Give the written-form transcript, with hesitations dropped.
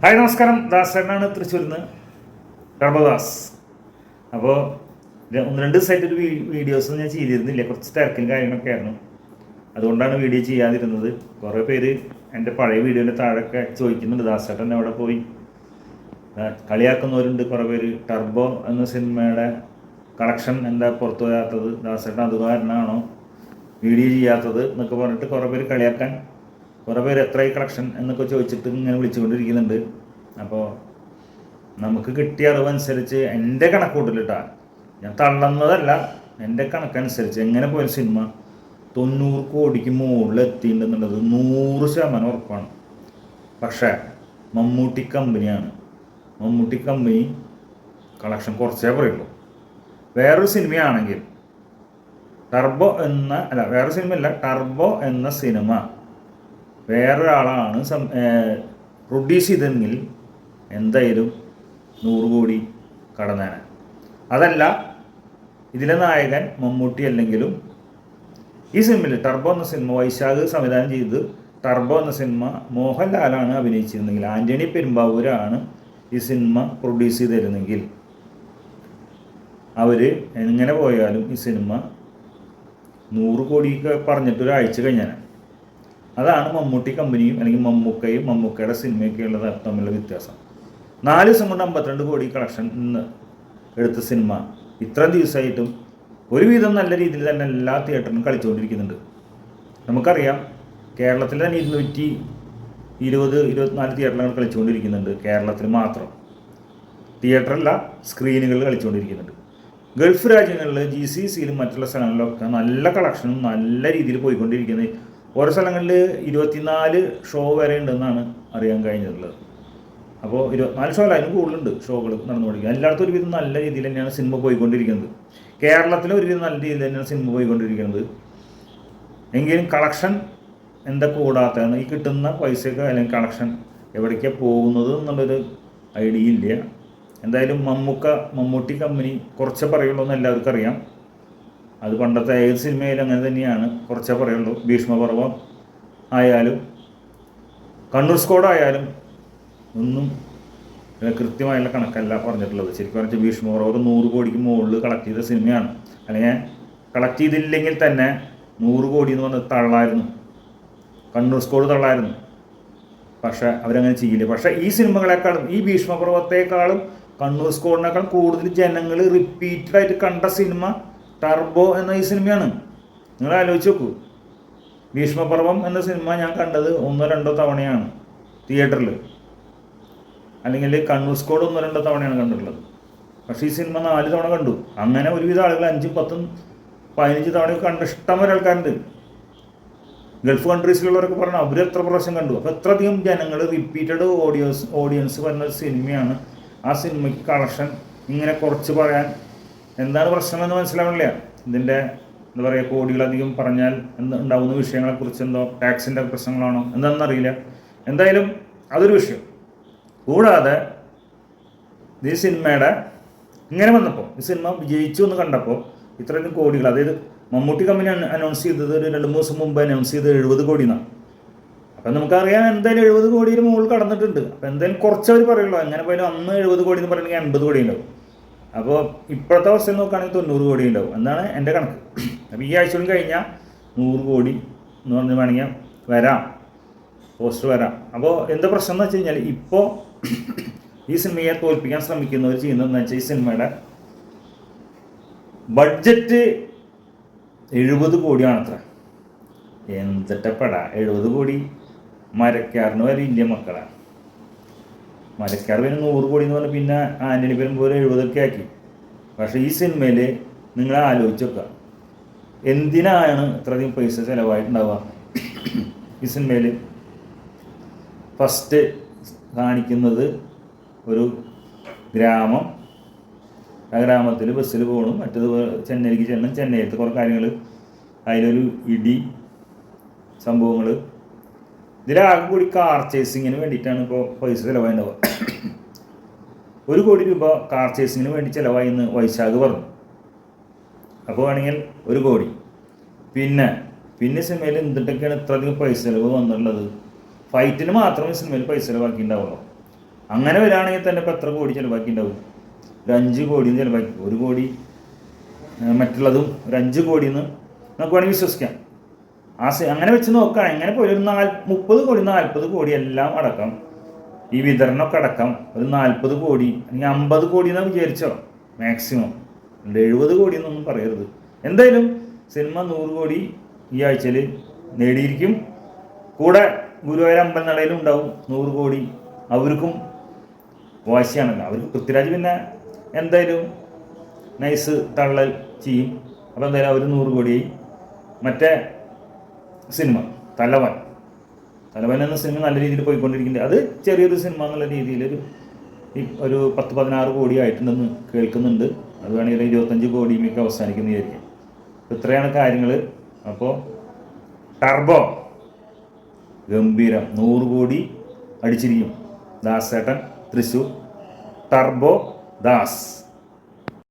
Hi നമസ്കാരം, ദാസേട്ടനാണ് തൃശ്ശൂരിൽ നിന്ന്, ടർബോദാസ്. അപ്പോൾ ഒന്ന് രണ്ട് ദിവസമായിട്ട് ഒരു വീഡിയോസ് ഞാൻ ചെയ്തിരുന്നില്ല, കുറച്ച് തിരക്കും കാര്യങ്ങളൊക്കെ ആയിരുന്നു. അതുകൊണ്ടാണ് വീഡിയോ ചെയ്യാതിരുന്നത്. കുറേ പേര് എൻ്റെ പഴയ വീഡിയോൻ്റെ താഴെയൊക്കെ ചോദിക്കുന്നുണ്ട്, ദാസേട്ടൻ എവിടെ പോയി, കളിയാക്കുന്നവരുണ്ട് കുറേ പേര്. ടർബോ എന്ന സിനിമയുടെ കളക്ഷൻ എന്താ പുറത്തു പോകാത്തത്, ദാസേട്ടൻ അത് കാരണമാണോ വീഡിയോ ചെയ്യാത്തത് എന്നൊക്കെ പറഞ്ഞിട്ട് കുറേ പേര് കളിയാക്കാൻ, കുറേ പേര് എത്രയായി കളക്ഷൻ എന്നൊക്കെ ചോദിച്ചിട്ട് ഇങ്ങനെ വിളിച്ചുകൊണ്ടിരിക്കുന്നുണ്ട്. അപ്പോൾ നമുക്ക് കിട്ടിയ അറിവനുസരിച്ച് എൻ്റെ കണക്കൂട്ടിലിട്ടാ, ഞാൻ തള്ളുന്നതല്ല, എൻ്റെ കണക്കനുസരിച്ച് എങ്ങനെ പോയ സിനിമ 90 കോടിക്ക് മുകളിൽ എത്തിയിട്ടുണ്ടെന്നുള്ളത് 100% ഉറപ്പാണ്. പക്ഷേ മമ്മൂട്ടി കമ്പനിയാണ്, മമ്മൂട്ടി കമ്പനി കളക്ഷൻ കുറച്ചേ പറയുള്ളൂ. വേറൊരു സിനിമയാണെങ്കിൽ വേറൊരു സിനിമയല്ല, ടർബോ എന്ന സിനിമ വേറൊരാളാണ് പ്രൊഡ്യൂസ് ചെയ്തതെങ്കിൽ എന്തായാലും 100 കോടി കടന്നേനെ. അതല്ല, ഇതിലെ നായകൻ മമ്മൂട്ടി അല്ലെങ്കിലും ഈ സിനിമയിൽ ടർബോ എന്ന സിനിമ വൈശാഖ് സംവിധാനം ചെയ്ത് ടർബോ എന്ന സിനിമ മോഹൻലാലാണ് അഭിനയിച്ചിരുന്നെങ്കിൽ, ആൻ്റണി പെരുമ്പാവൂരാണ് ഈ സിനിമ പ്രൊഡ്യൂസ് ചെയ്തിരുന്നെങ്കിൽ, അവർ എങ്ങനെ പോയാലും ഈ സിനിമ 100 കോടിക്ക് പറഞ്ഞിട്ടൊരാഴ്ച കഴിഞ്ഞാൽ. അതാണ് മമ്മൂട്ടി കമ്പനിയും അല്ലെങ്കിൽ മമ്മൂക്കയും മമ്മൂക്കയുടെ സിനിമയൊക്കെ ഉള്ളത് തമ്മിലുള്ള വ്യത്യാസം. 4 ദിവസം കൊണ്ട് 52 കോടി കളക്ഷൻ ഇന്ന് എടുത്ത സിനിമ ഇത്രയും ദിവസമായിട്ടും ഒരുവിധം നല്ല രീതിയിൽ തന്നെ എല്ലാ തിയേറ്ററിലും കളിച്ചുകൊണ്ടിരിക്കുന്നുണ്ട്. നമുക്കറിയാം, കേരളത്തിൽ തന്നെ 220-224 തിയേറ്ററുകൾ കളിച്ചുകൊണ്ടിരിക്കുന്നുണ്ട്. കേരളത്തിൽ മാത്രം തിയേറ്ററല്ല, സ്ക്രീനുകളിൽ കളിച്ചുകൊണ്ടിരിക്കുന്നുണ്ട്. ഗൾഫ് രാജ്യങ്ങളിൽ GCCയിലും മറ്റുള്ള സ്ഥലങ്ങളിലൊക്കെ നല്ല കളക്ഷനും നല്ല രീതിയിൽ പോയിക്കൊണ്ടിരിക്കുന്നത്. ഓരോ സ്ഥലങ്ങളിൽ 24 ഷോ വരെ ഉണ്ടെന്നാണ് അറിയാൻ കഴിഞ്ഞിട്ടുള്ളത്. അപ്പോൾ 24 ഷോ അല്ല, അതിന് കൂടുതലുണ്ട് ഷോകൾ നടന്നുകൊണ്ടിരിക്കുന്നത്. എല്ലായിടത്തും ഒരുവിധം നല്ല രീതിയിൽ തന്നെയാണ് സിനിമ പോയിക്കൊണ്ടിരിക്കുന്നത്. കേരളത്തിലും ഒരുവിധം നല്ല രീതിയിൽ തന്നെയാണ് സിനിമ പോയിക്കൊണ്ടിരിക്കുന്നത്. എങ്കിലും കളക്ഷൻ എന്താ കൂടാത്തതെന്ന്, ഈ കിട്ടുന്ന പൈസയൊക്കെ അല്ലെങ്കിൽ കളക്ഷൻ എവിടേക്കാണ് പോകുന്നത് എന്നുള്ളൊരു ഐഡിയ ഇല്ല. എന്തായാലും മമ്മൂട്ടി കമ്പനി കുറച്ചേ പറയുള്ളൂ എന്ന് എല്ലാവർക്കും അറിയാം. അത് പണ്ടത്തെ ഏത് സിനിമയിലും അങ്ങനെ തന്നെയാണ്, കുറച്ചേ പറയുള്ളൂ. ഭീഷ്മപർവം ആയാലും കണ്ണൂർ സ്ക്വാഡ് ആയാലും ഒന്നും കൃത്യമായുള്ള കണക്കല്ല പറഞ്ഞിട്ടുള്ളത്. ശരിക്കും പറഞ്ഞാൽ ഭീഷ്മപർവം 100 കോടിക്ക് മുകളിൽ കളക്ട് ചെയ്ത സിനിമയാണ്. അല്ലെങ്കിൽ കളക്ട് ചെയ്തില്ലെങ്കിൽ തന്നെ 100 കോടി എന്ന് പറഞ്ഞത് തള്ളായിരുന്നു, കണ്ണൂർ സ്ക്വാഡ് തള്ളായിരുന്നു. പക്ഷേ അവരങ്ങനെ ചെയ്യില്ല. പക്ഷേ ഈ സിനിമകളെക്കാളും, ഈ ഭീഷ്മപർവത്തേക്കാളും കണ്ണൂർ സ്ക്വാഡിനേക്കാളും കൂടുതൽ ജനങ്ങൾ റിപ്പീറ്റഡായിട്ട് കണ്ട സിനിമ ടർബോ എന്ന ഈ സിനിമയാണ്. നിങ്ങൾ ആലോചിച്ച് നോക്കൂ. ഭീഷ്മപർവം എന്ന സിനിമ ഞാൻ കണ്ടത് 1-2 തവണയാണ് തിയേറ്ററിൽ, അല്ലെങ്കിൽ കണ്ണൂർ സ്ക്വാഡ് 1-2 തവണയാണ് കണ്ടിട്ടുള്ളത്. പക്ഷേ ഈ സിനിമ 4 തവണ കണ്ടു. അങ്ങനെ ഒരുവിധ ആളുകൾ 5, 10, 15 തവണയൊക്കെ കണ്ട ഇഷ്ടംപോലെ ആൾക്കാരുണ്ട്. ഗൾഫ് കൺട്രീസിലുള്ളവരൊക്കെ പറഞ്ഞാൽ അവർ എത്ര പ്രാവശ്യം കണ്ടു. അപ്പോൾ എത്രയധികം ജനങ്ങൾ റിപ്പീറ്റഡ് ഓഡിയൻസ് പറഞ്ഞ സിനിമയാണ്. ആ സിനിമയ്ക്ക് കളക്ഷൻ ഇങ്ങനെ കുറച്ച് പറയാൻ എന്താണ് പ്രശ്നമെന്ന് മനസ്സിലാവണില്ല. ഇതിൻ്റെ എന്താ പറയുക, കോടികളധികം പറഞ്ഞാൽ ഉണ്ടാകുന്ന വിഷയങ്ങളെക്കുറിച്ച് എന്തോ ടാക്സിൻ്റെ പ്രശ്നങ്ങളാണോ എന്താണെന്നറിയില്ല. എന്തായാലും അതൊരു വിഷയം. കൂടാതെ ഈ സിനിമയുടെ ഇങ്ങനെ വന്നപ്പോൾ, ഈ സിനിമ വിജയിച്ചു എന്ന് കണ്ടപ്പോൾ ഇത്രയധികം കോടികൾ, അതായത് മമ്മൂട്ടി കമ്പനി അനൗൺസ് ചെയ്തത് ഒരു 2-3 ദിവസം മുമ്പ് അനൗൺസ് ചെയ്തത് 70 കോടി എന്നാണ്. അപ്പം നമുക്കറിയാം എന്തായാലും 70 കോടിയിൽ മുകളിൽ കടന്നിട്ടുണ്ട്. അപ്പോൾ എന്തായാലും കുറച്ചവർ പറയുള്ളൂ. എങ്ങനെ പോയാലും അന്ന് 70 കോടി എന്ന് പറയുകയാണെങ്കിൽ 80 കോടി ഉണ്ടാവും. അപ്പോൾ ഇപ്പോഴത്തെ അവസ്ഥയിൽ നോക്കുകയാണെങ്കിൽ 90 കോടി ഉണ്ടാവും എന്നാണ് എൻ്റെ കണക്ക്. അപ്പോൾ ഈ ആഴ്ചയും കഴിഞ്ഞാൽ 100 കോടി എന്ന് പറഞ്ഞ് വേണമെങ്കിൽ വരാം, പോസ്റ്റർ വരാം. അപ്പോൾ എന്താ പ്രശ്നം എന്ന് വെച്ച് കഴിഞ്ഞാൽ, ഇപ്പോൾ ഈ സിനിമയെ തോൽപ്പിക്കാൻ ശ്രമിക്കുന്നവർ ചെയ്യുന്നതെന്ന് വെച്ചാൽ, ഈ സിനിമയുടെ ബഡ്ജറ്റ് 70 കോടിയാണത്ര. എന്തിട്ടപ്പെടാ 70 കോടി? മരക്കാരന് വരെ ഇല്ല മക്കളെ. മരക്കാർ പിന്നെ 100 കോടി എന്ന് പറഞ്ഞാൽ പിന്നെ ആൻ്റണി പെരുമ്പാവൂർ 70 ആക്കി. പക്ഷേ ഈ സിനിമയിൽ നിങ്ങൾ ആലോചിച്ച് നോക്കുക, എന്തിനാണ് ഇത്രയധികം പൈസ ചിലവായിട്ടുണ്ടാവുക. ഈ സിനിമയിൽ ഫസ്റ്റ് കാണിക്കുന്നത് ഒരു ഗ്രാമം. ആ ഗ്രാമത്തിൽ ബസ്സിൽ പോകണം, മറ്റത് ചെന്നൈക്ക് ചെല്ലണം, ചെന്നൈയിലത്തെ കുറേ കാര്യങ്ങൾ, അതിലൊരു ഇടി സംഭവങ്ങൾ. ഇതിലാകെ കൂടി കാർ ചേസിങ്ങിന് വേണ്ടിയിട്ടാണ് ഇപ്പോൾ പൈസ ചിലവായിട്ടുണ്ടാവുക. 1 കോടി രൂപ കാർ ചേസിങ്ങിന് വേണ്ടി ചിലവായി എന്ന് വൈശാഖ് പറഞ്ഞു. അപ്പോൾ വേണമെങ്കിൽ 1 കോടി. പിന്നെ സിനിമയിൽ എന്തിട്ടൊക്കെയാണ് ഇത്രയധികം പൈസ ചിലവ് വന്നിട്ടുള്ളത്? ഫൈറ്റിന് മാത്രമേ സിനിമയിൽ പൈസ ചിലവാക്കിയിട്ടുണ്ടാവുള്ളൂ. അങ്ങനെ വരികയാണെങ്കിൽ തന്നെ ഇപ്പോൾ എത്ര കോടി ചിലവാക്കി ഉണ്ടാവും? ഒരു 5 കോടിയും ചിലവാക്കി, 1 കോടി മറ്റുള്ളതും ഒരു 5 കോടിയെന്ന് നമുക്ക് വേണമെങ്കിൽ വിശ്വസിക്കാം. അങ്ങനെ വെച്ച് നോക്കാം. എങ്ങനെ പോയി ഒരു 30 കോടി 40 കോടി എല്ലാം അടക്കം, ഈ വിതരണമൊക്കെ അടക്കം ഒരു 40 കോടി അല്ലെങ്കിൽ 50 കോടി എന്ന് വിചാരിച്ചോ മാക്സിമം. 70 കോടി എന്നൊന്നും പറയരുത്. എന്തായാലും സിനിമ 100 കോടി ഈ ആഴ്ചയിൽ നേടിയിരിക്കും. കൂടെ ഗുരുവായൂർ അമ്പലനടയിലും ഉണ്ടാവും 100 കോടി. അവർക്കും വാശിയാണല്ലോ. അവർക്ക് പൃഥ്വിരാജ് പിന്നെ എന്തായാലും നൈസ് തള്ളൽ ചെയ്യും. അപ്പോൾ എന്തായാലും അവർ 100 കോടിയായി. മറ്റേ സിനിമ തലവൻ എന്ന സിനിമ നല്ല രീതിയിൽ പോയിക്കൊണ്ടിരിക്കുന്നുണ്ട്. അത് ചെറിയൊരു സിനിമ എന്നുള്ള രീതിയിൽ ഒരു 10-16 കോടി ആയിട്ടുണ്ടെന്ന് കേൾക്കുന്നുണ്ട്. അത് വേണമെങ്കിൽ 25 കോടിയുമൊക്കെ അവസാനിക്കുന്ന വിചാരിക്കും. ഇത്രയാണ് കാര്യങ്ങൾ. അപ്പോൾ ടർബോ ഗംഭീരം 100 കോടി അടിച്ചിരിക്കും. ദാസേട്ടൻ തൃശ്ശൂർ, ടർബോ ദാസ്.